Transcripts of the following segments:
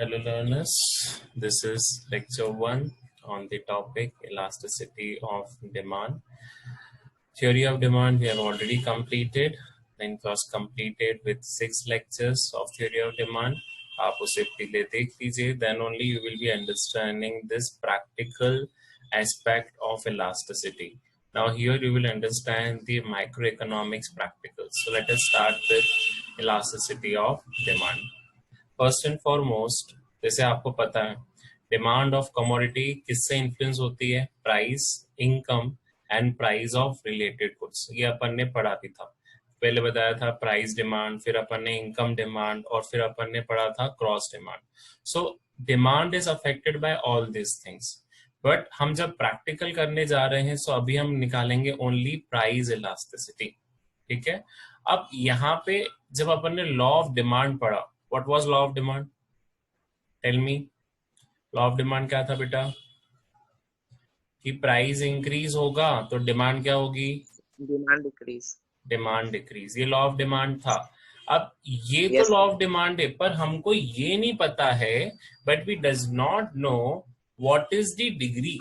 Hello learners, this is lecture 1 on the topic elasticity of demand. Theory of demand we have already completed. Then it was completed with 6 lectures of theory of demand. आप उसे पहले देख लीजिए, then only you will be understanding this practical aspect of elasticity. Now here you will understand the microeconomics practicals. So let us start with elasticity of demand. First and foremost, जैसे आपको पता है, demand of commodity किससे influence होती है? Price, income and price of related goods. ये अपन ने पढ़ा भी था, पहले बताया था प्राइस डिमांड, फिर अपन ने इनकम डिमांड, और फिर अपन ने पढ़ा था cross demand. So demand is affected by all this things. But हम जब प्रैक्टिकल करने जा रहे हैं, सो अभी हम निकालेंगे ओनली प्राइस इलास्टिसिटी. ठीक है. अब यहाँ पे जब अपन ने लॉ ऑफ डिमांड पढ़ा, What was law of demand? Tell me. Law of demand क्या था बेटा? कि प्राइस इंक्रीज होगा तो डिमांड क्या होगी? Demand decrease. Demand decrease. ये लॉ ऑफ डिमांड था. अब ये Yes, तो लॉ ऑफ डिमांड है, पर हमको ये नहीं पता है, but we does not know what is the degree,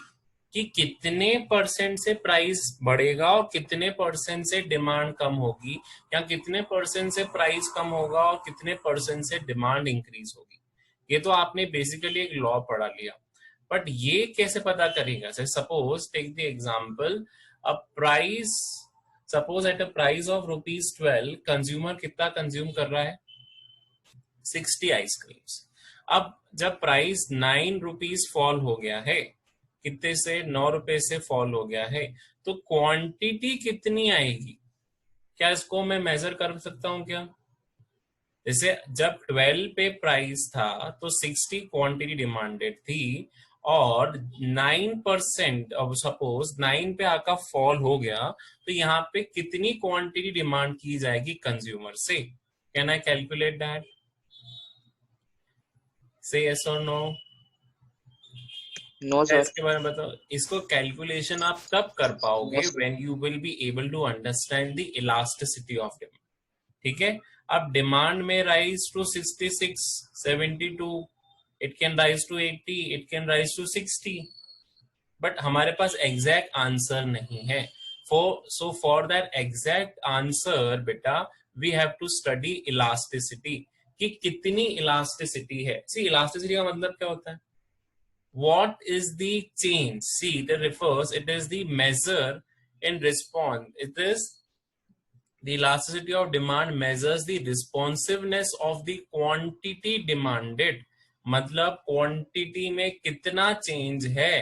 कि कितने परसेंट से प्राइस बढ़ेगा और कितने परसेंट से डिमांड कम होगी, या कितने परसेंट से प्राइस कम होगा और कितने परसेंट से डिमांड इंक्रीज होगी. ये तो आपने बेसिकली एक लॉ पढ़ा लिया, बट ये कैसे पता करेगा? Suppose take the example, a price, suppose at a price of ₹12 consumer कितना कंज्यूम कर रहा है? 60 आइसक्रीम्स. अब जब प्राइस ₹9 फॉल हो गया है, कितने से? ₹9 से फॉल हो गया है, तो क्वांटिटी कितनी आएगी? क्या इसको मैं मेजर कर सकता हूं क्या? जैसे जब 12 पे प्राइस था तो 60 क्वांटिटी डिमांडेड थी, और 9%, अब सपोज 9 पे आका फॉल हो गया, तो यहाँ पे कितनी क्वांटिटी डिमांड की जाएगी कंज्यूमर से? Can I calculate that? Say yes और नो? No sir. इसके बारे में बताओ. इसको कैलकुलेशन आप तब कर पाओगे when you will be able to understand the elasticity of demand. ठीक है. अब डिमांड में rise to 66, 72, it can rise to 80, it can rise to 60, but हमारे पास एग्जैक्ट आंसर नहीं है. फॉर दैट एग्जैक्ट आंसर बेटा, we have to study elasticity, कि कितनी इलास्टिसिटी है. सी, इलास्टिसिटी का मतलब क्या होता है? What is the change? See, it refers, it is the measure in response. It is the elasticity of demand measures the responsiveness of the quantity demanded. मतलब quantity में कितना change है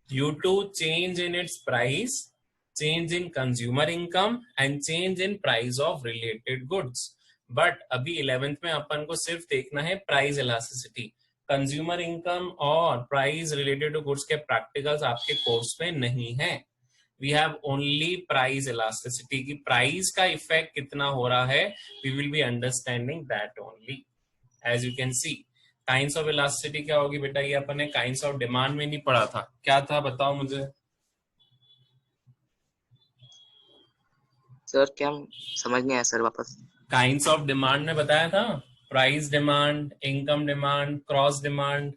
due to change in its price, change in consumer income and change in price of related goods. But अभी 11th में अपन को सिर्फ देखना है प्राइस इलास्टिसिटी. कंज्यूमर इनकम और प्राइस रिलेटेड टू गुड्स के प्रैक्टिकल्स आपके कोर्स में नहीं है. We have only price elasticity, की प्राइस का इफेक्ट कितना हो रहा है, we will be understanding that only. As you can see, kinds of elasticity क्या होगी बेटा? ये अपन ने काइंड्स ऑफ डिमांड में नहीं पढ़ा था. क्या था बताओ मुझे. सर क्या समझ नहीं आया सर, वापस. काइंड्स ऑफ डिमांड में बताया था, price demand, income demand, cross demand.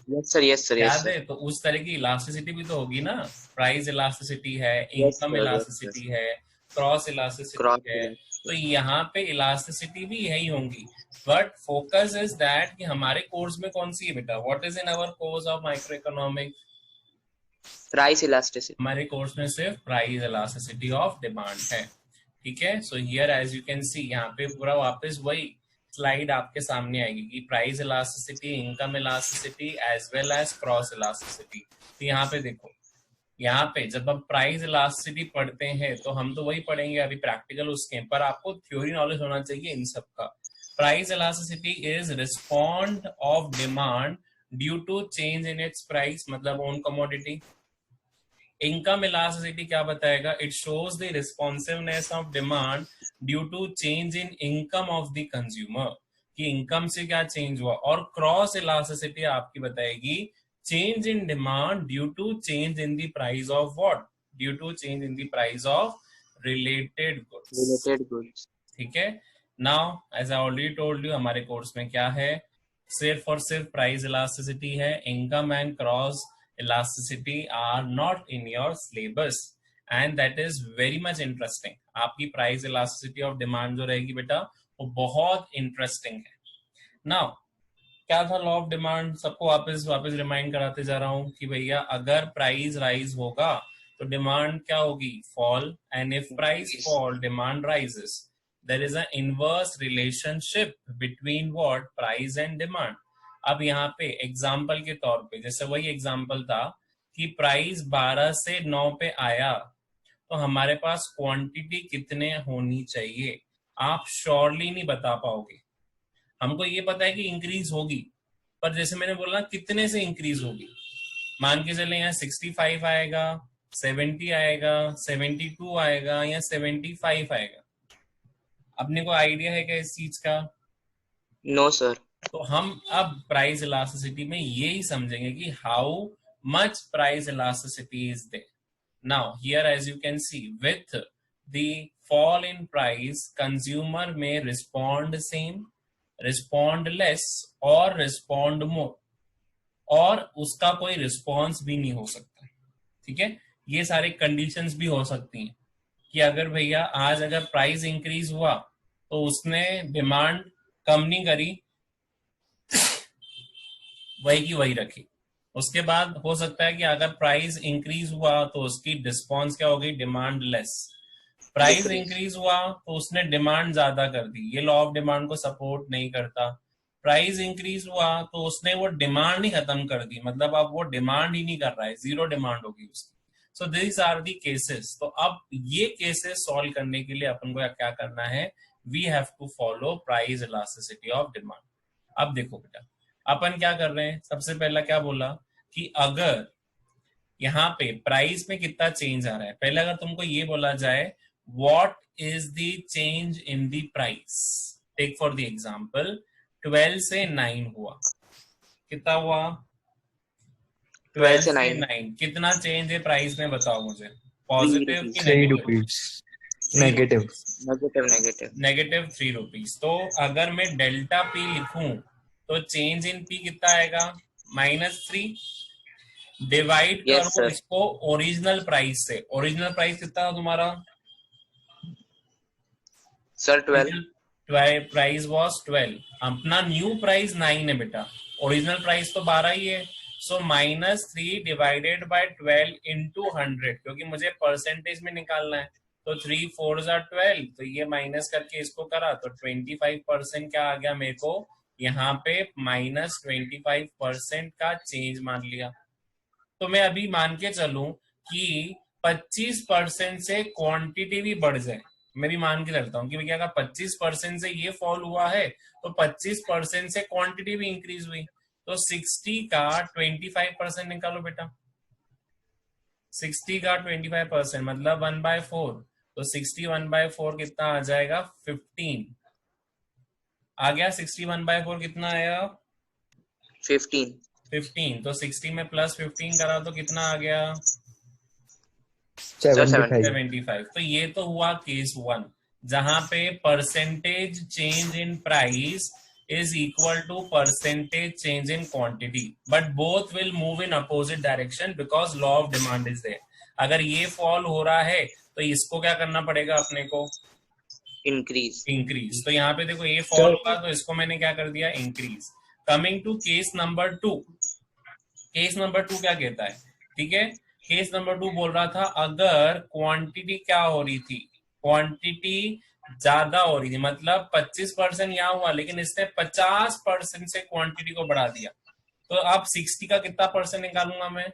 Yes sir, yes sir, yes याद सर. है? तो उस तरह की इलास्टिसिटी भी तो होगी ना. प्राइस इलास्टिसिटी है, yes income sir, yes elasticity sir. है, क्रॉस इलास्टिसिटी है. क्रॉस. तो यहाँ पे इलास्टिसिटी भी यही होंगी, बट फोकस इज दैट कि हमारे कोर्स में कौन सी है बेटा? What is in our course of micro economic? Price elasticity. हमारे कोर्स में सिर्फ प्राइस इलास्टिसिटी ऑफ डिमांड है. ठीक है. So here as you can see, यहाँ पे पूरा वापस वही स्लाइड आपके सामने आएगी कि price elasticity, income elasticity as well as cross elasticity. तो यहाँ पे देखो, यहाँ पे जब हम प्राइस इलास्टिसिटी पढ़ते हैं तो हम तो वही पढ़ेंगे अभी प्रैक्टिकल उसके, पर आपको थ्योरी नॉलेज होना चाहिए इन सब का. Price elasticity is respond of demand due to change in its price, मतलब ऑन कमोडिटी. इनकम इलास्टिसिटी क्या बताएगा? It shows the responsiveness of demand due to change in income of the consumer, कि income से क्या change हुआ. और cross elasticity आपकी बताएगी change in demand due to change in the price of what? Due to change in the price of related goods. ठीक है. Now as I already told you, हमारे कोर्स में क्या है? सिर्फ और सिर्फ प्राइस इलास्टिसिटी है. Income and cross elasticity are not in your syllabus and that is very much interesting. आपकी प्राइस इलास्टिसिटी ऑफ डिमांड जो रहेगी बेटा वो बहुत इंटरेस्टिंग है. नाउ क्या था लॉ ऑफ डिमांड, सबको वापस रिमाइंड कराते जा रहा हूं कि भैया अगर प्राइस राइज होगा तो डिमांड क्या होगी, fall. And if price fall demand rises. There is a inverse relationship between what, price and demand. अब यहाँ पे एग्जांपल के तौर पे, जैसे वही एग्जांपल था कि प्राइस 12 से 9 पे आया तो हमारे पास क्वांटिटी कितने होनी चाहिए, आप श्योरली नहीं बता पाओगे. हमको ये पता है कि इंक्रीज होगी, पर जैसे मैंने बोला कितने से इंक्रीज होगी. मान के चले यहाँ 65 आएगा, 70 आएगा, 72 आएगा या 75 आएगा. अपने को आइडिया है क्या इस चीज का? No sir. तो हम अब प्राइस इलास्टिसिटी में यही समझेंगे कि how much price elasticity is there. Now here as you can see with the fall in price consumer में रिस्पॉन्ड सेम, रिस्पॉन्ड लेस और रिस्पॉन्ड मोर, और उसका कोई रिस्पॉन्स भी नहीं हो सकता. ठीक है, ये सारे कंडीशंस भी हो सकती हैं कि अगर भैया आज अगर प्राइस इंक्रीज हुआ तो उसने डिमांड कम नहीं करी, वही की वही रखी. उसके बाद हो सकता है कि अगर प्राइस इंक्रीज हुआ तो उसकी रिस्पॉन्स क्या होगी, डिमांड लेस. प्राइस इंक्रीज हुआ तो उसने डिमांड ज्यादा कर दी, ये लॉ ऑफ डिमांड को सपोर्ट नहीं करता. प्राइस इंक्रीज हुआ तो उसने वो डिमांड ही खत्म कर दी, मतलब अब वो डिमांड ही नहीं कर रहा है, जीरो डिमांड होगी उसकी. So this are the cases. तो अब ये केसेस सॉल्व करने के लिए अपन को क्या करना है, we have to follow price elasticity of demand. अब देखो बेटा अपन क्या कर रहे हैं, सबसे पहला क्या बोला कि अगर यहाँ पे प्राइस में कितना चेंज आ रहा है, पहले अगर तुमको ये बोला जाए what is the change in the price, take for the example 12 से 9 हुआ, कितना हुआ, 12 से 9 कितना चेंज है प्राइस में, बताओ मुझे, पॉजिटिव की नेगेटिव? नेगेटिव. Negative 3 rupees. तो अगर मैं डेल्टा पी लिखूं तो चेंज इन पी कितना आएगा, -3. डिवाइड करो इसको ओरिजिनल प्राइस से. ओरिजिनल प्राइस कितना तुम्हारा सर? 12. Price was 12. अपना न्यू प्राइस 9 है बेटा, ओरिजिनल प्राइस तो 12 ही है. सो -3 डिवाइडेड बाय 12 इंटू 100, क्योंकि मुझे परसेंटेज में निकालना है. तो 3 4 12, तो ये माइनस करके इसको करा तो 25% क्या आ गया मेरे को यहाँ पे, -25% का चेंज मान लिया. तो मैं अभी मान के चलूं कि 25% से क्वांटिटी भी बढ़ जाए, मैं भी मान के चलता हूँ कि भैया अगर 25% से ये फॉल हुआ है तो 25% से क्वांटिटी भी इंक्रीज हुई, तो 60 का 25% निकालो बेटा. 60 का 25% मतलब 1/4, तो 60 1/4 कितना आ जाएगा, 15 आ गया. 60 1/4 कितना आया, 15. तो 60 में +15 करा तो कितना आ गया, 75. तो ये तो हुआ केस 1, जहां पे percentage change in price is equal to percentage change in quantity, but both will move in opposite direction because law of demand is there. अगर ये फॉल हो रहा है तो इसको क्या करना पड़ेगा अपने को, इंक्रीज. तो यहाँ पे देखो ये फॉल होगा तो इसको मैंने क्या कर दिया, increase. Coming to case number 2. Case number 2 क्या कहता है, ठीक है, केस नंबर 2 बोल रहा था अगर क्वांटिटी क्या हो रही थी, क्वांटिटी ज्यादा हो रही थी, मतलब 25% यहाँ हुआ लेकिन इसने 50% से क्वांटिटी को बढ़ा दिया. तो अब 60 का कितना परसेंट निकालूंगा मैं,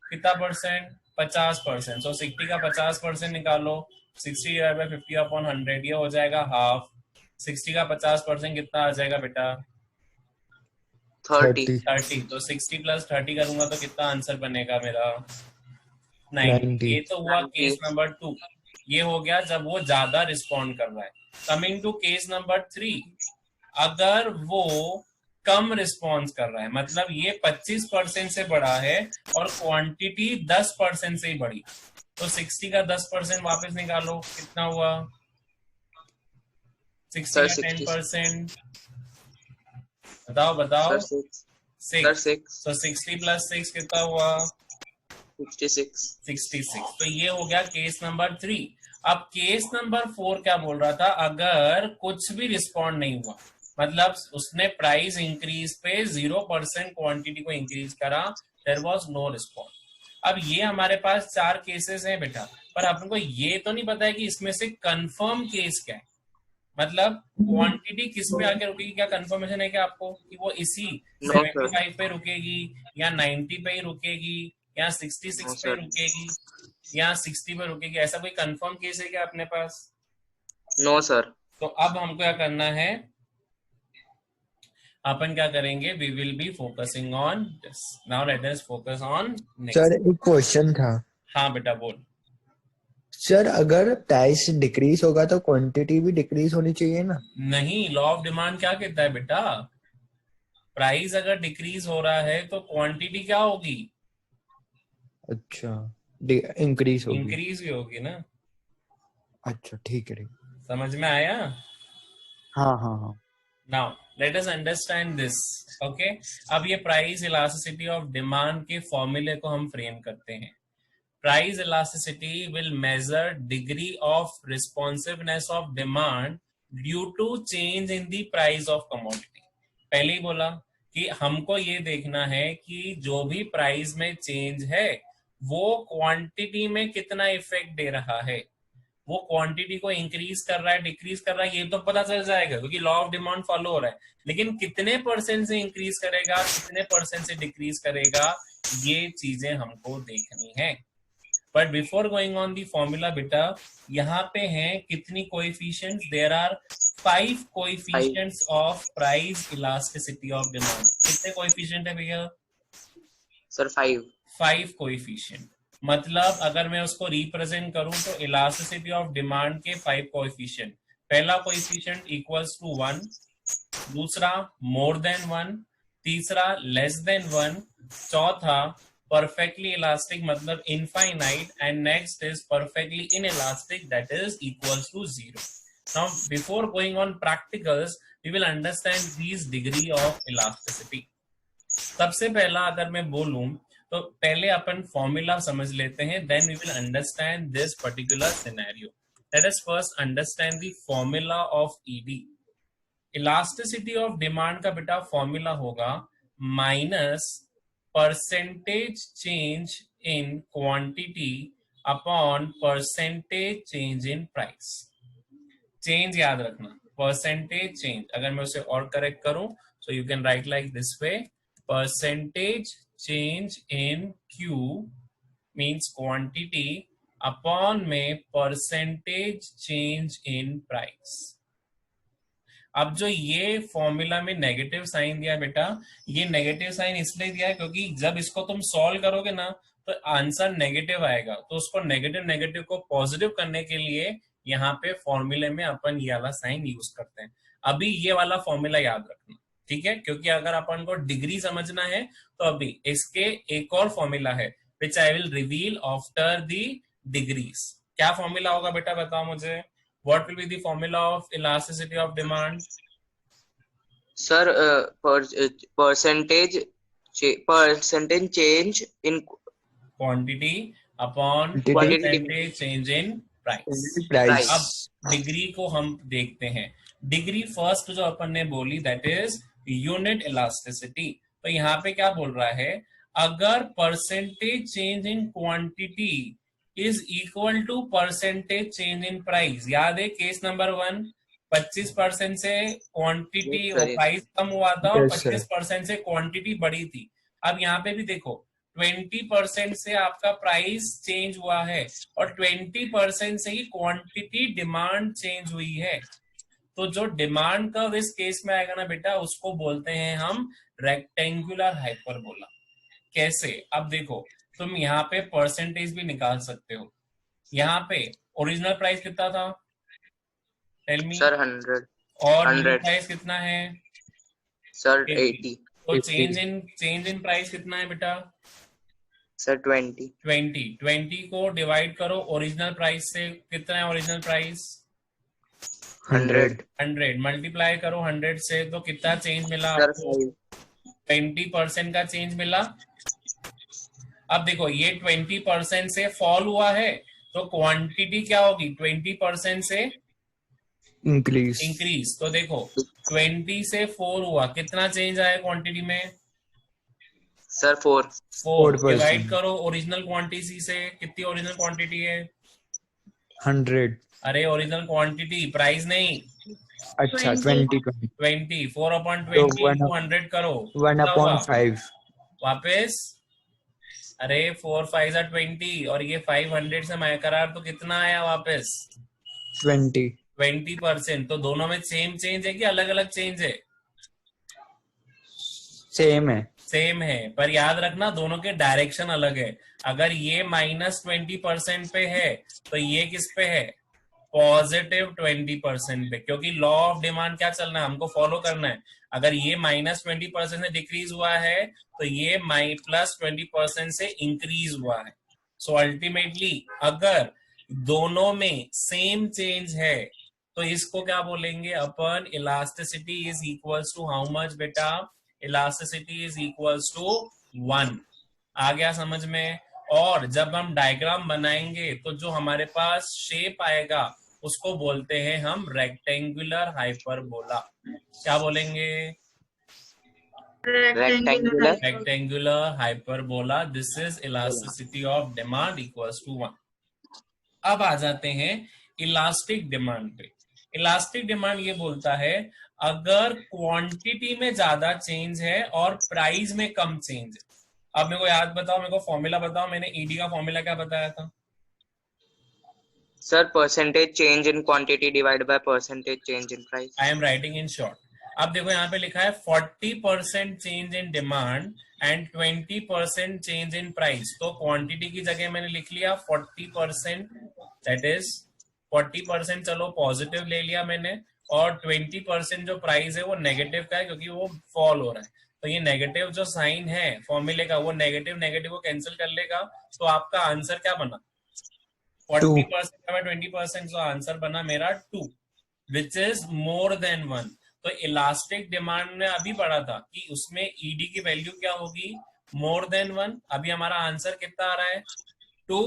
कितना परसेंट, 50%. तो 60 का 50% निकालो, 60/50/100, ये हो जाएगा हाफ. 60 का 50% कितना आ जाएगा बेटा, 30. तो 60 + 30 करूंगा तो कितना आंसर बनेगा मेरा, 90. ये तो हुआ केस नंबर 2. ये हो गया जब वो ज्यादा रिस्पॉन्ड कर रहा है. कमिंग टू केस नंबर 3, अगर वो कम रिस्पॉन्स कर रहा है, मतलब ये 25% से बढ़ा है और क्वांटिटी 10% से ही बढ़ी, तो 60 का 10% वापस निकालो, कितना हुआ, 60 का 10%, बताओ बताओ। Sir 6 sir 6। 6 तो 60 + 6 कितना हुआ? 66 66। तो ये हो गया केस नंबर 3। अब केस नंबर 4 क्या बोल रहा था? अगर कुछ भी रिस्पॉन्ड नहीं हुआ, मतलब उसने प्राइस इंक्रीज पे 0% क्वांटिटी को इंक्रीज करा, देयर वाज नो रिस्पॉन्ड। अब ये हमारे पास 4 केसेस हैं बेटा, पर अपन को ये तो नहीं पता है कि इसमें से कंफर्म केस क्या है, मतलब क्वांटिटी किस पे आके रुकेगी। क्या कंफर्मेशन है क्या आपको कि वो इसी नो सर 75 पे रुकेगी, या 90 पे ही रुकेगी, या नो 66 पे सर रुकेगी, या 60 पे रुकेगी? ऐसा कोई कंफर्म केस है क्या अपने पास? नो सर तो अब हमको क्या करना है, अपन क्या करेंगे, we will be focusing on this. Now let us focus on sir next. एक क्वेश्चन था। हाँ बेटा बोल। सर अगर प्राइस डिक्रीज होगा तो क्वांटिटी भी डिक्रीज होनी चाहिए ना? नहीं, लॉ ऑफ डिमांड क्या कहता है बेटा? प्राइस अगर डिक्रीज हो रहा है तो क्वांटिटी क्या होगी? अच्छा, इंक्रीज होगी। इंक्रीज ही होगी ना। अच्छा ठीक है, ठीक। समझ में आया? हाँ हाँ हाँ। Now let us understand this. Okay, अब ये प्राइस इलास्टिसिटी ऑफ डिमांड के फॉर्मूले को हम फ्रेम करते हैं। Price elasticity will measure degree of responsiveness of demand due to change in the price of commodity. पहले ही बोला कि हमको ये देखना है कि जो भी प्राइस में चेंज है वो क्वांटिटी में कितना इफेक्ट दे रहा है। वो क्वांटिटी को इंक्रीज कर रहा है, डिक्रीज कर रहा है, ये तो पता चल जाएगा क्योंकि लॉ ऑफ डिमांड फॉलो हो रहा है। लेकिन कितने % से इंक्रीज करेगा, कितने % से डिक्रीज करेगा, ये चीजें हमको देखनी है। But before going on the formula बेटा, यहाँ पे हैं कितनी coefficients? There are 5 coefficients of price elasticity of demand. कितने कोएफिशिएंट है भैया? Sir 5 5 coefficient. मतलब अगर मैं उसको रिप्रेजेंट करूं तो इलास्टिसिटी ऑफ डिमांड के 5 कोएफिशिएंट। पहला कोएफिशिएंट इक्वल्स टू 1, दूसरा मोर देन 1, तीसरा लेस देन 1, चौथा परफेक्टली इलास्टिक मतलब infinite, and next is perfectly inelastic that is equals to 0। Now before going on practicals we will understand these degree of elasticity. सबसे पहला अगर मैं बोलूं तो पहले अपन फॉर्मूला समझ लेते हैं, then we will understand this particular scenario. Let us first understand the formula of ED. Elasticity of demand का बेटा फॉर्मूला होगा minus percentage change in quantity upon percentage change in price. Change याद रखना, percentage change. अगर मैं उसे और correct करूं so you can write like this way: percentage change in Q means quantity upon में percentage change in price। अब जो ये फॉर्मूला में नेगेटिव साइन दिया बेटा, ये नेगेटिव साइन इसलिए दिया है क्योंकि जब इसको तुम सॉल्व करोगे ना तो आंसर नेगेटिव आएगा, तो उसको नेगेटिव नेगेटिव को पॉजिटिव करने के लिए यहाँ पे फॉर्मूले में अपन ये वाला साइन यूज करते हैं। अभी ये वाला फॉर्मूला याद रखना, ठीक है? क्योंकि अगर अपन को डिग्री समझना है तो अभी इसके एक और फॉर्मूला है which I will reveal after the degrees. क्या फॉर्मूला होगा बेटा बताओ मुझे? What will be the formula of elasticity of demand? Sir percentage change in Quantity upon Quantity percentage change in price। Price. अब डिग्री को हम देखते हैं। डिग्री फर्स्ट जो अपन ने बोली दैट इज यूनिट इलास्टिसिटी। तो यहाँ पे क्या बोल रहा है, अगर percentage change in quantity is equal to percentage change in price. याद है केस नंबर 1, 25% से क्वांटिटी और प्राइस कम हुआ था और 25% से क्वांटिटी बढ़ी थी। अब यहाँ पे भी देखो 20% से आपका प्राइस चेंज हुआ है और 20% से ही क्वांटिटी डिमांड चेंज हुई है। तो जो डिमांड कर्व इस केस में आएगा ना बेटा, उसको बोलते हैं हम रेक्टेंगुलर हाइपरबोला। कैसे? अब देखो तुम यहाँ पे परसेंटेज भी निकाल सकते हो। यहाँ पे ओरिजिनल प्राइस कितना था? टेल मी सर 100 और न्यू प्राइस कितना है? सर 80। तो चेंज इन प्राइस कितना है बेटा? सर 20 को डिवाइड करो ओरिजिनल प्राइस से। कितना है ओरिजिनल प्राइस? 100. 100 मल्टीप्लाई करो 100 से, तो कितना चेंज मिला सर आपको? 5. 20% का चेंज मिला। अब देखो ये 20% से फॉल हुआ है, तो क्वांटिटी क्या होगी? 20% से इंक्रीज. इंक्रीज। तो देखो 20 से 4 हुआ, कितना चेंज आया क्वांटिटी में? सर 4. 4। डिवाइड 4%. करो ओरिजिनल क्वांटिटी से, कितनी ओरिजिनल क्वांटिटी है? 100. अरे ओरिजिनल क्वांटिटी, प्राइस नहीं। अच्छा 20. 20, 4 अपॉन तो 20 इंटू 100 करो, वन कितना हुआ अपॉन 5. वापस? अरे 4 5 जा 20, और ये 500 से माइक्रार, तो कितना आया वापस? 20. 20%। तो दोनों में सेम चेंज है कि अलग अलग चेंज है? सेम है. सेम है, पर याद रखना दोनों के डायरेक्शन अलग है। अगर ये -20% पे है, तो ये किस पे है? पॉजिटिव 20% पे, क्योंकि लॉ ऑफ डिमांड क्या चलना है, हमको फॉलो करना है। अगर ये -20% से डिक्रीज हुआ है, तो ये +20% से इंक्रीज हुआ है। सो अल्टीमेटली अगर दोनों में सेम चेंज है, तो इसको क्या बोलेंगे अपन? Elasticity is equals to how much बेटा? Elasticity is equals to 1। आ गया समझ में? और जब हम डायग्राम बनाएंगे, तो जो हमारे पास शेप आएगा उसको बोलते हैं हम रेक्टेंगुलर हाइपरबोला। क्या बोलेंगे? Rectangular. Rectangular hyperbola. This is elasticity of demand equals to 1। अब आ जाते हैं इलास्टिक डिमांड पे। इलास्टिक डिमांड ये बोलता है, अगर क्वांटिटी में ज्यादा चेंज है और प्राइस में कम चेंज है। अब मेरे को याद बताओ, मेरे को फॉर्मूला बताओ, मैंने ईडी का फॉर्मूला क्या बताया था? Sir percentage change in quantity divide by percentage change in price. I am writing in short. अब देखो यहाँ पे लिखा है 40% change in demand and 20% change in price. तो क्वांटिटी की जगह मैंने लिख लिया 40%, दैट इज 40% चलो पॉजिटिव ले लिया मैंने, और 20% जो प्राइस है वो नेगेटिव का है, क्योंकि वो फॉल हो रहा है। तो ये नेगेटिव जो साइन है फॉर्मूले का, वो नेगेटिव नेगेटिव को कैंसिल कर लेगा। तो आपका आंसर क्या बना? 2. 40% में 20%, जो आंसर बना मेरा 2, विच इज मोर देन 1। तो इलास्टिक डिमांड ने अभी पढ़ा था कि उसमें ईडी की वैल्यू क्या होगी? मोर देन 1। अभी हमारा आंसर कितना आ रहा है? 2,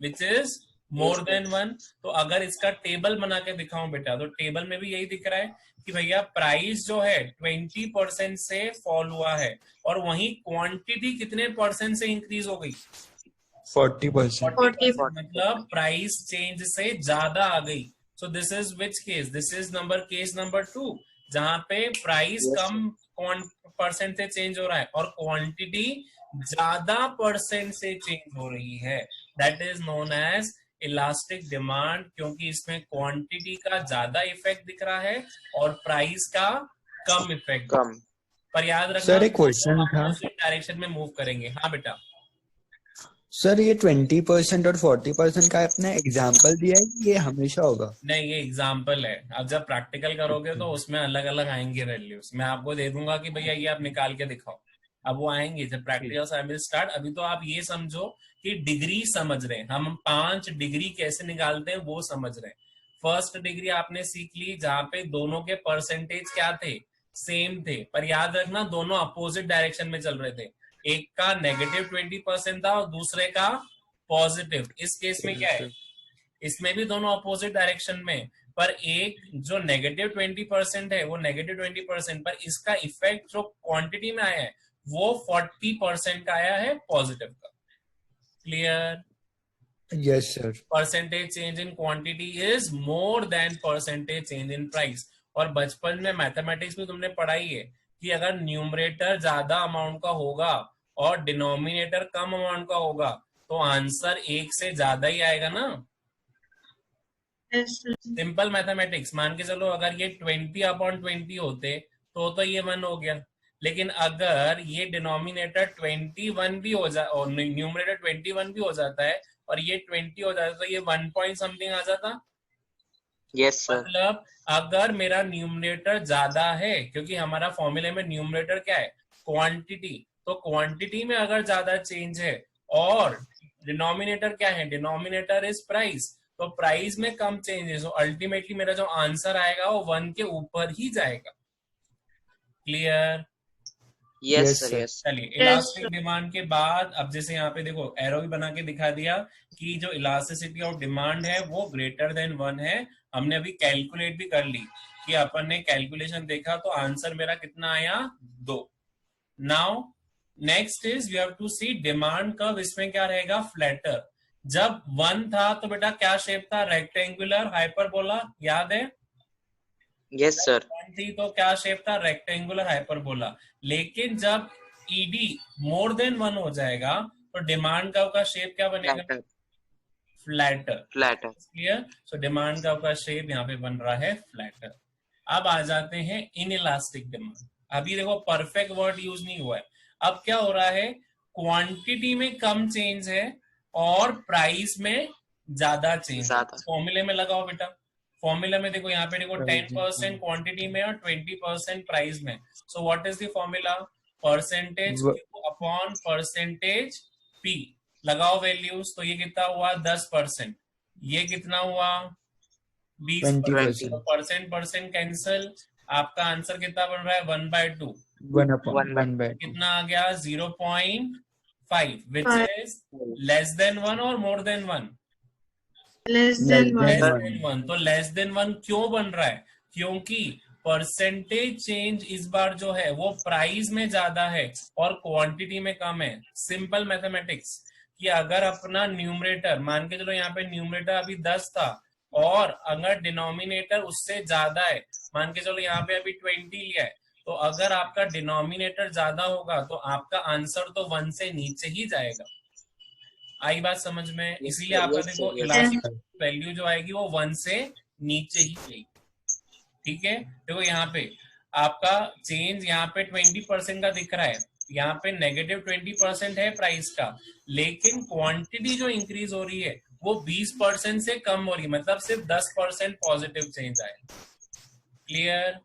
विच इज मोर देन 1। तो अगर इसका टेबल बना के दिखाऊं बेटा, तो टेबल में भी यही दिख रहा है कि भैया प्राइस जो है 20% से फॉल हुआ है, और वहीं क्वांटिटी कितने परसेंट से इंक्रीज हो गई? 40%. 40%। मतलब प्राइस चेंज से ज्यादा आ गई। So this is which case? This is case number 2, जहां पे प्राइस कम परसेंट से चेंज हो रहा है और क्वांटिटी ज्यादा परसेंट से चेंज हो रही है। That is known as elastic demand, क्योंकि इसमें क्वांटिटी का ज्यादा इफेक्ट दिख रहा है और प्राइस का कम इफेक्ट। कम. पर याद रखना सर एक क्वेश्चन था. डायरेक्शन में मूव करेंगे। हाँ बेटा। सर ये 20% और 40% का आपने एग्जाम्पल दिया है, ये हमेशा होगा? नहीं, ये एग्जाम्पल है। अब जब प्रैक्टिकल करोगे तो उसमें अलग अलग आएंगे वैल्यूज। मैं आपको दे दूंगा कि भैया ये आप निकाल के दिखाओ। अब वो आएंगे जब प्रैक्टिकल आई विल स्टार्ट। अभी तो आप ये समझो कि डिग्री समझ रहे हैं हम, 5 डिग्री कैसे निकालते हैं वो समझ रहे हैं। फर्स्ट डिग्री आपने सीख ली, जहां पे दोनों के परसेंटेज क्या थे? सेम थे। पर याद रखना दोनों अपोजिट डायरेक्शन में चल रहे थे। एक का -20% था और दूसरे का पॉजिटिव। इस केस में क्या है? इसमें भी दोनों अपोजिट डायरेक्शन में, पर एक जो -20% है वो -20%, पर इसका इफेक्ट जो क्वांटिटी में आया है वो 40% का आया है पॉजिटिव का। Clear? Yes sir. Percentage change in quantity is more than percentage change in price. और बचपन में मैथमेटिक्स में तुमने पढ़ाई है कि अगर न्यूमरेटर ज्यादा अमाउंट का होगा और डिनोमिनेटर कम अमाउंट का होगा, तो आंसर 1 से ज्यादा ही आएगा ना। Simple mathematics. मान के चलो अगर ये 20/20 होते तो ये 1 हो गया। लेकिन अगर ये डिनोमिनेटर 21 भी हो जाए और न्यूमरेटर 21 भी हो जाता है और ये 20 हो जाता है, तो ये 1 पॉइंट समथिंग आ जाता। Yes sir. मतलब अगर मेरा न्यूमरेटर ज्यादा है, क्योंकि हमारा फॉर्मूले में न्यूमरेटर क्या है? क्वांटिटी। तो क्वांटिटी में अगर ज्यादा चेंज है और डिनोमिनेटर क्या है? Denominator is price. तो प्राइस में कम चेंजेस, तो अल्टीमेटली मेरा जो आंसर आएगा वो 1 के ऊपर ही जाएगा। Clear? Yes Yes, sir, sir. Yes. चलिए, Yes, इलास्टिक डिमांड के बाद अब जैसे यहाँ पे देखो एरो भी बना के दिखा दिया कि जो इलास्टिसिटी ऑफ डिमांड है वो ग्रेटर देन 1 है। हमने अभी कैलकुलेट भी कर ली कि अपन ने कैलकुलेशन देखा तो आंसर मेरा कितना आया, 2। Now next is you have to see demand curve, इसमें क्या रहेगा, फ्लैटर। जब 1 था तो बेटा क्या शेप था, रेक्टेंगुलर हाइपरबोला, याद है? Yes sir. 1 थी तो क्या शेप था, रेक्टेंगुलर हाइपरबोला। लेकिन जब ईडी मोर देन 1 हो जाएगा तो डिमांड कर्व का शेप क्या बनेगा, flatter, flatter. Flatter. Clear? So demand curve का शेप यहाँ पे बन रहा है फ्लैटर। अब आ जाते हैं इनइलास्टिक डिमांड। अभी देखो परफेक्ट वर्ड यूज नहीं हुआ है। अब क्या हो रहा है, क्वांटिटी में कम चेंज है और प्राइस में ज्यादा चेंज है। ज्यादा। फॉर्मूले में लगाओ बेटा, फॉर्मूला में देखो यहाँ पे देखो Price 10% क्वांटिटी में और 20% प्राइस में। So what is the formula, percentage व- क्यू अपॉन परसेंटेज पी। लगाओ वैल्यूज, तो ये कितना हुआ 10%, ये कितना हुआ 20%। 20%. तो परसेंट परसेंट कैंसिल, आपका आंसर कितना बन रहा है 1/2। 1/2. कितना आ गया 0.5 which Five. Is less than 1 और more than 1, less Less than than one. Less one. Than 1। तो लेस देन 1 क्यों बन रहा है, क्योंकि परसेंटेज चेंज इस बार जो है वो प्राइस में ज्यादा है और क्वांटिटी में कम है। सिंपल मैथमेटिक्स कि अगर अपना न्यूमरेटर मान के चलो, यहाँ पे न्यूमरेटर अभी 10 था और अगर डिनोमिनेटर उससे ज्यादा है, मान के चलो यहाँ पे अभी 20 लिया है, तो अगर आपका डिनोमिनेटर ज्यादा होगा तो आपका आंसर तो 1 से नीचे ही जाएगा। आई बात समझ में? इसीलिए आपका yes, देखो sir, yes. इलास्टिक वैल्यू जो आएगी वो 1 से नीचे ही आएगी। ठीक है, देखो यहाँ पे आपका चेंज यहाँ पे 20% का दिख रहा है, यहाँ पे नेगेटिव 20% है प्राइस का, लेकिन क्वांटिटी जो इंक्रीज हो रही है वो 20% से कम हो रही है, मतलब सिर्फ 10% पॉजिटिव चेंज आए। क्लियर?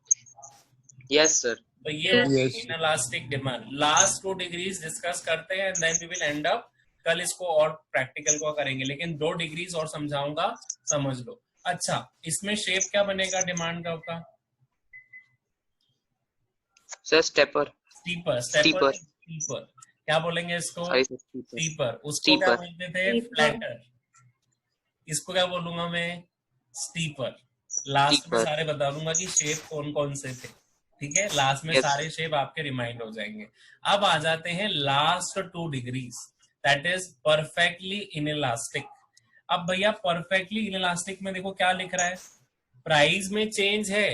Yes sir. तो ये होगी Yes. Inelastic demand. Last 2 degrees discuss करते हैं, then we will end up. कल इसको और प्रैक्टिकल को करेंगे, लेकिन 2 डिग्रीज और समझाऊंगा, समझ लो। अच्छा, इसमें शेप क्या बनेगा डिमांड कर्व का, sir stepper, steeper. Steeper. Steeper क्या बोलेंगे इसको, सॉरी सर, स्टीपर। स्टीपर। उसको क्या स्टीपर। बोलते थे, Steeper. फ्लैटर। इसको क्या बोलूंगा मैं, स्टीपर। लास्ट में स्टीपर। सारे बता दूंगा कि शेप कौन कौन से थे। ठीक है, लास्ट में Yes. सारे शेप आपके रिमाइंड हो जाएंगे। अब आ जाते हैं last 2 degrees, that is perfectly inelastic. अब भैया परफेक्टली इनइलास्टिक में देखो क्या लिख रहा है, प्राइस में चेंज है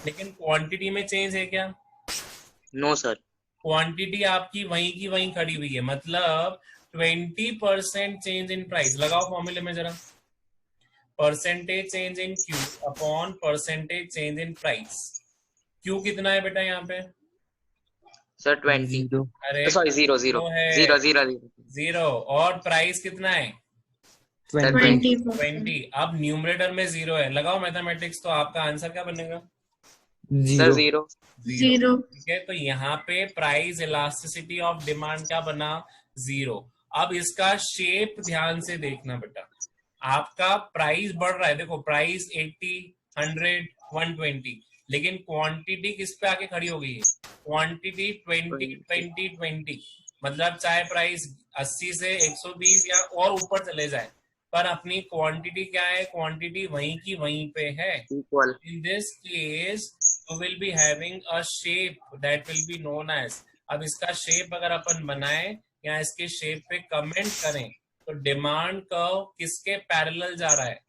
लेकिन क्वांटिटी में चेंज है क्या, नो सर। क्वांटिटी आपकी वहीं की वहीं खड़ी हुई है, मतलब 20% चेंज इन प्राइस। लगाओ फॉर्मूले में जरा, percentage change in Q upon percentage change in price. Q कितना है बेटा यहाँ पे, सर 20। Zero. अरे सॉरी 0 0 वो है 0 0 0 0, और प्राइस कितना है 20. 20%. 20। अब न्यूमरेटर में 0 है, लगाओ मैथमेटिक्स, तो आपका आंसर क्या बनेगा, सर 0. 0। Zero. ठीक है, तो यहाँ पे प्राइस इलास्टिसिटी ऑफ डिमांड क्या बना, 0। अब इसका शेप ध्यान से देखना बेटा, आपका प्राइस बढ़ रहा है, देखो प्राइस 80, 100, 120, लेकिन क्वांटिटी किस पे आके खड़ी हो गई है, क्वांटिटी 20 20 20, मतलब चाहे प्राइस 80 से 120 या और ऊपर चले जाए, पर अपनी क्वांटिटी क्या है, क्वांटिटी वहीं की वहीं पे है। Equal. In this case, you will be having a shape that will be known as। अब इसका शेप अगर अपन बनाए या इसके शेप पे कमेंट करें तो डिमांड कर्व किसके पैरेलल जा रहा है,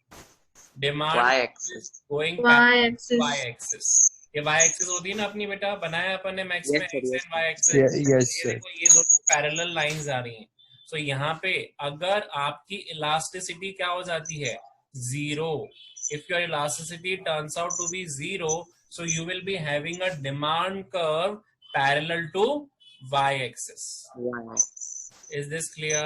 demand Y axis। Going Y axis. y axis. ये y एक्सिस होती है ना अपनी बेटा, बनाया अपन ने मैक्स में Yes, sir, x yes, and y axis. Yes, ये sir. देखो ये दोनों पैरेलल लाइंस आ रही हैं। सो यहाँ पे अगर आपकी इलास्टिसिटी क्या हो जाती है, 0, if your elasticity turns out to be 0, so you will be having a demand curve parallel to y axis। Y। Is this clear?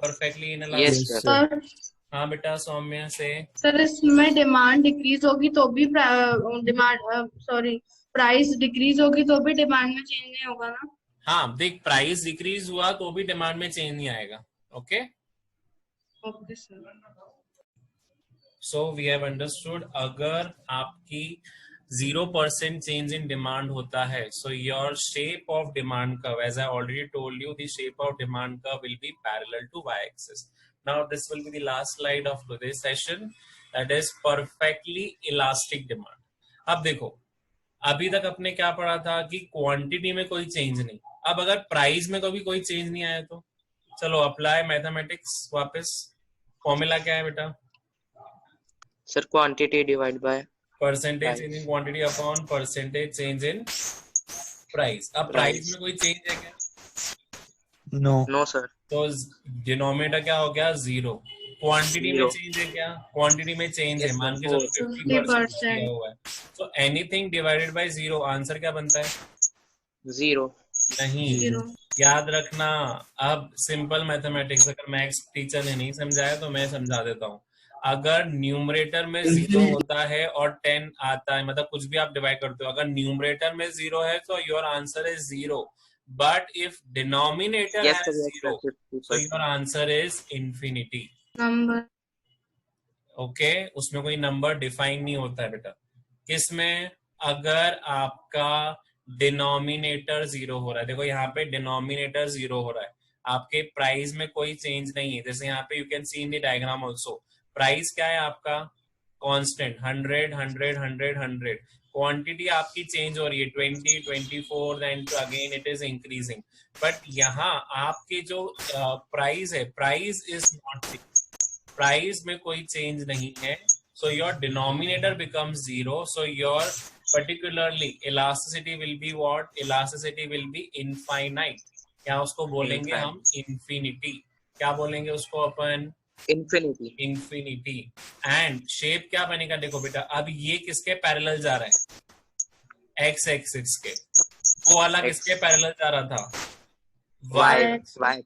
Perfectly Yes, inelastic। Yes, sir। sir. Sir हाँ बेटा सौम्या से, sir इसमें demand decrease होगी तो भी price decrease होगी तो भी डिमांड में चेंज नहीं होगा ना। हाँ देख, प्राइस डिक्रीज हुआ तो भी डिमांड में चेंज नहीं आएगा। Okay okay sir. So we have understood अगर आपकी 0% change in demand होता है, so your shape of demand curve, as I already told you, the shape of demand curve will be parallel to y-axis. Now this will be the last slide of today's session, that is perfectly elastic demand. अब देखो, अभी तक अपने क्या पढ़ा था कि quantity में कोई चेंज नहीं, अब अगर प्राइस में कभी कोई चेंज नहीं आया तो चलो अप्लाई मैथमेटिक्स वापस. फॉर्मूला क्या है बेटा? Sir, quantity divided by percentage price. Change in quantity upon percentage change in price. अब प्राइस Price. में कोई चेंज है क्या? नो. No, sir. तो डिनोमिनेटर क्या हो गया? 0. क्वांटिटी में Zero. चेंज है क्या? क्वांटिटी में चेंज है, Yes, मान sir. के चलो 50% 50%. दिया हुआ है. So anything divided by 0, answer क्या बनता है? Zero. नहीं. जीरो. याद रखना, अब सिंपल मैथमेटिक्स अगर मैथ्स टीचर ने नहीं समझाया तो मैं समझा देता हूँ. अगर न्यूमरेटर में 0 होता है और 10 आता है, मतलब कुछ भी आप डिवाइड करते हो, अगर न्यूमरेटर में 0 है तो your answer is 0. But if denominator Yes, has sir. Yes, 0, sir. so your answer is infinity. Number. Okay, उसमें कोई नंबर डिफाइन नहीं होता है बेटा. किसमें? अगर आपका डिनोमिनेटर 0 हो रहा है. देखो यहाँ पे डिनोमिनेटर 0 हो रहा है, आपके प्राइस में कोई चेंज नहीं है. जैसे यहाँ पे you can C in the diagram also, price क्या है आपका? कांस्टेंट 100 100 100 100. क्वांटिटी आपकी चेंज हो रही है 20 24, then again it is increasing. But यहाँ आपके जो प्राइस है, प्राइस इज नॉट, प्राइस में कोई चेंज नहीं है. So your denominator becomes 0. So your particularly elasticity will be what? Elasticity will be infinite. क्या उसको बोलेंगे हम? infinity. क्या बोलेंगे उसको अपन? Infinity. infinity. एंड शेप क्या बनेगा? देखो बेटा, अब ये किसके पैरेलल जा रहा है? x एक्सिस के. वो वाला किसके पैरेलल जा रहा था? Y.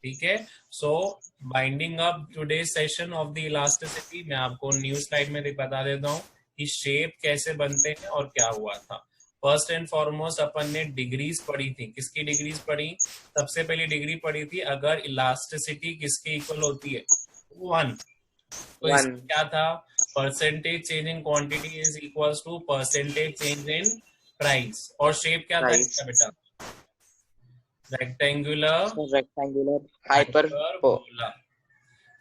ठीक है. So binding up today session of the elasticity, मैं आपको न्यू स्लाइड में बता देता हूँ कि शेप कैसे बनते हैं और क्या हुआ था. फर्स्ट एंड फॉरमोस्ट अपन ने डिग्रीज पढ़ी थी. किसकी डिग्रीज पढ़ी? सबसे पहली डिग्री पढ़ी थी अगर इलास्टिसिटी किसके इक्वल होती है? 1. तो इसमें क्या था? Percentage change in quantity is equals to percentage change in price. और शेप क्या था इसका बेटा? Rectangular hyperbola.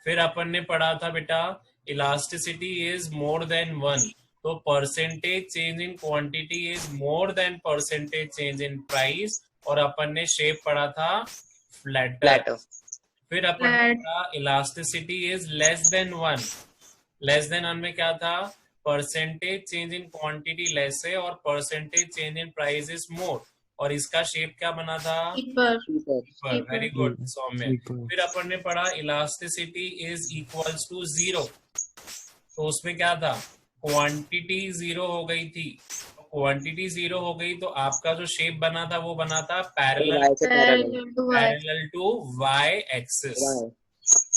फिर अपन ने पढ़ा था बेटा इलास्टिसिटी इज मोर देन 1, तो percentage change in quantity is more than percentage change in price. और अपन ने शेप पढ़ा था फ्लैटर. फिर अपन ने पढ़ा elasticity is less than 1. Less than 1 में क्या था? Percentage change in quantity less है और percentage change in price is more. और इसका शेप क्या बना था? वेरी गुड सौम्य. फिर अपन ने पढ़ा इलास्टिसिटी इज इक्वल्स टू 0, तो उसमें क्या था? क्वांटिटी 0 हो गई थी. क्वांटिटी 0 हो गई तो आपका जो शेप बना था वो बना था पैरेलल टू y एक्सिस.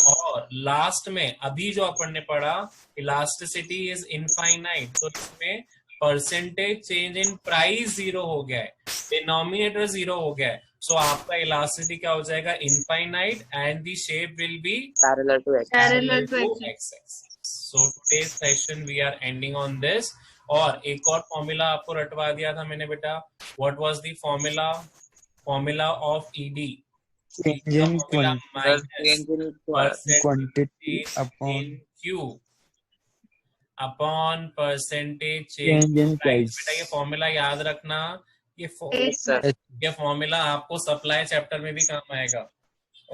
और लास्ट में अभी जो अपन ने पढ़ा इलास्टिसिटी इज इनफाइनाइट, तो इसमें परसेंटेज चेंज इन प्राइस 0 हो गया है, डिनोमिनेटर 0 हो गया है. सो आपका इलास्टिसिटी क्या हो जाएगा? Infinite and the shape will be Parallel to X. parallel to x-axis. So today's session we are ending on this. और एक और फॉर्मूला आपको रटवा दिया था मैंने बेटा. What was the formula? Formula of ED. Change in quantity upon Q upon percentage change in price. बेटा ये फॉर्मूला याद रखना. ये फॉर्मूला आपको सप्लाई चैप्टर में भी काम आएगा.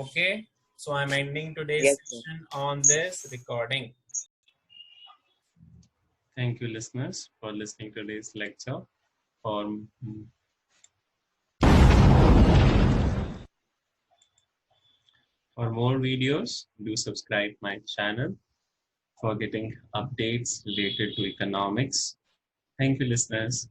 Okay, so I'm ending today's session on this recording. Thank you listeners for listening to today's lecture. For more videos, do subscribe my channel for getting updates related to economics. Thank you listeners.